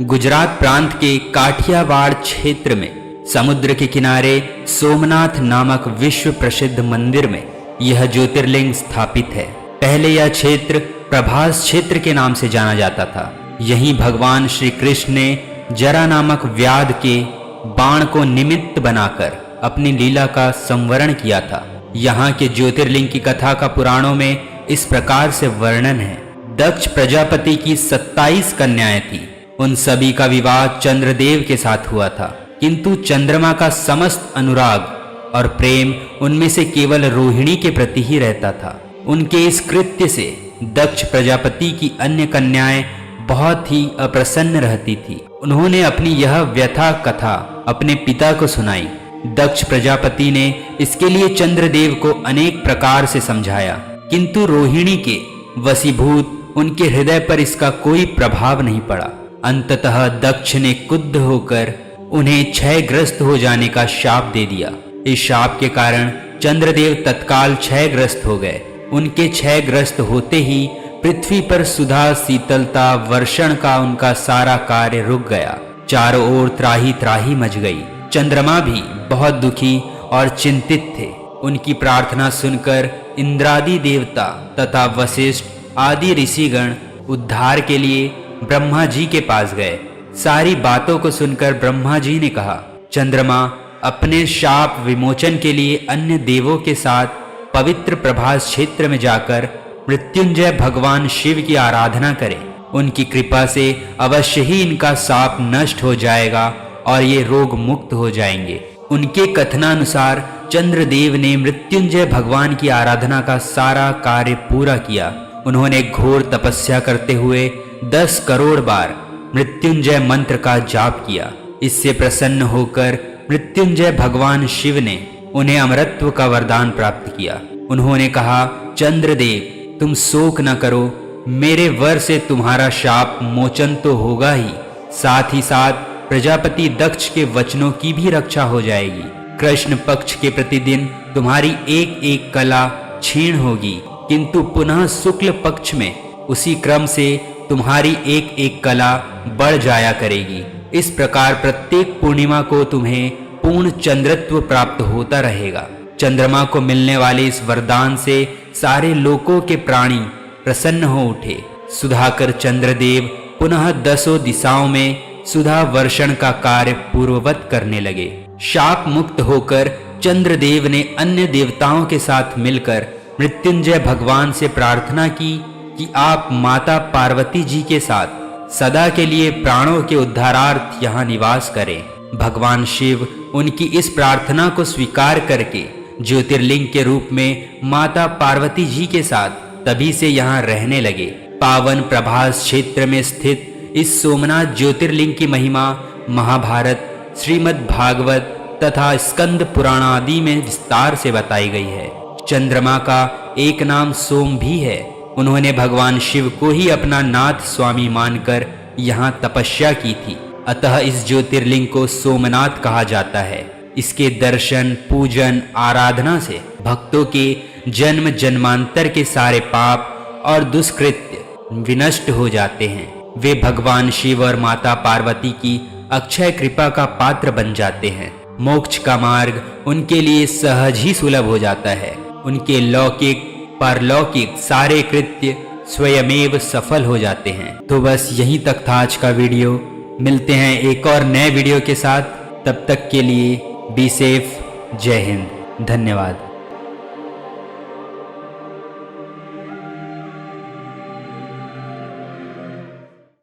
गुजरात प्रांत के काठियावाड़ क्षेत्र में समुद्र के किनारे सोमनाथ नामक विश्व प्रसिद्ध मंदिर में यह ज्योतिर्लिंग स्थापित है। पहले यह क्षेत्र प्रभास क्षेत्र के नाम से जाना जाता था। यहीं भगवान श्री कृष्ण ने जरा नामक व्याध के बाण को निमित्त बनाकर अपनी लीला का संवरण किया था। यहाँ के ज्योतिर्लिंग की कथा का पुराणों में इस प्रकार से वर्णन है। दक्ष प्रजापति की 27 कन्याएं थी। उन सभी का विवाह चंद्रदेव के साथ हुआ था, किंतु चंद्रमा का समस्त अनुराग और प्रेम उनमें से केवल रोहिणी के प्रति ही रहता था। उनके इस कृत्य से दक्ष प्रजापति की अन्य कन्याएं बहुत ही अप्रसन्न रहती थी। उन्होंने अपनी यह व्यथा कथा अपने पिता को सुनाई। दक्ष प्रजापति ने इसके लिए चंद्रदेव को अनेक प्रकार से समझाया, किंतु रोहिणी के वशीभूत उनके हृदय पर इसका कोई प्रभाव नहीं पड़ा। अंततः दक्ष ने क्रुद्ध होकर उन्हें क्षयग्रस्त हो जाने का शाप दे दिया। इस शाप के कारण चंद्रदेव तत्काल क्षयग्रस्त हो गए। उनके क्षयग्रस्त होते ही पृथ्वी पर सुधा, शीतलता, वर्षण का उनका सारा कार्य रुक गया। चारों ओर त्राही त्राही मच गई। चंद्रमा भी बहुत दुखी और चिंतित थे। उनकी प्रार्थना सुनकर इंद्रादि देवता तथा वशिष्ठ आदि ऋषिगण उद्धार के लिए ब्रह्मा जी के पास गए। सारी बातों को सुनकर ब्रह्मा जी ने कहा, चंद्रमा अपने शाप विमोचन के लिए अन्य देवों के साथ पवित्र प्रभास क्षेत्र में जाकर मृत्युंजय भगवान शिव की आराधना करें। उनकी कृपा से अवश्य ही इनका शाप नष्ट हो जाएगा और ये रोग मुक्त हो जाएंगे। उनके कथनानुसार चंद्रदेव ने मृत्युंजय भगवान की आराधना का सारा कार्य पूरा किया। उन्होंने घोर तपस्या करते हुए 10 करोड़ बार मृत्युंजय मंत्र का जाप किया। इससे प्रसन्न होकर मृत्युंजय भगवान शिव ने उन्हें अमरत्व का वरदान प्राप्त किया। उन्होंने कहा, चंद्रदेव तुम शोक न करो, मेरे वर से तुम्हारा शाप मोचन तो होगा ही, साथ ही साथ प्रजापति दक्ष के वचनों की भी रक्षा हो जाएगी। कृष्ण पक्ष के प्रतिदिन तुम्हारी एक एक कला क्षीण होगी, किंतु पुनः शुक्ल पक्ष में उसी क्रम से तुम्हारी एक एक कला बढ़ जाया करेगी। इस प्रकार प्रत्येक पूर्णिमा को तुम्हें पूर्ण चंद्रत्व प्राप्त होता रहेगा। चंद्रमा को मिलने वाले इस वरदान से सारे लोकों के प्राणी प्रसन्न हो उठे। सुधाकर चंद्रदेव पुनः 10 दिशाओं में सुधा वर्षण का कार्य पूर्ववत करने लगे। शाप मुक्त होकर चंद्रदेव ने अन्य देवताओं के साथ मिलकर मृत्युंजय भगवान से प्रार्थना की कि आप माता पार्वती जी के साथ सदा के लिए प्राणों के उद्धारार्थ यहाँ निवास करें। भगवान शिव उनकी इस प्रार्थना को स्वीकार करके ज्योतिर्लिंग के रूप में माता पार्वती जी के साथ तभी से यहाँ रहने लगे। पावन प्रभास क्षेत्र में स्थित इस सोमनाथ ज्योतिर्लिंग की महिमा महाभारत, श्रीमद् भागवत तथा स्कंद पुराण आदि में विस्तार से बताई गई है। चंद्रमा का एक नाम सोम भी है। उन्होंने भगवान शिव को ही अपना नाथ स्वामी मानकर यहाँ तपस्या की थी। अतः इस ज्योतिर्लिंग को सोमनाथ कहा जाता है। इसके दर्शन, पूजन, आराधना से भक्तों के जन्म जन्मांतर के सारे पाप और दुष्कृत्य विनष्ट हो जाते हैं। वे भगवान शिव और माता पार्वती की अक्षय कृपा का पात्र बन जाते हैं। मोक्ष का मार्ग उनके लिए सहज ही सुलभ हो जाता है। उनके लौकिक परलौकिक सारे कृत्य स्वयमेव सफल हो जाते हैं। तो बस यहीं तक था आज का वीडियो। मिलते हैं एक और नए वीडियो के साथ। तब तक के लिए बी सेफ। जय हिंद। धन्यवाद।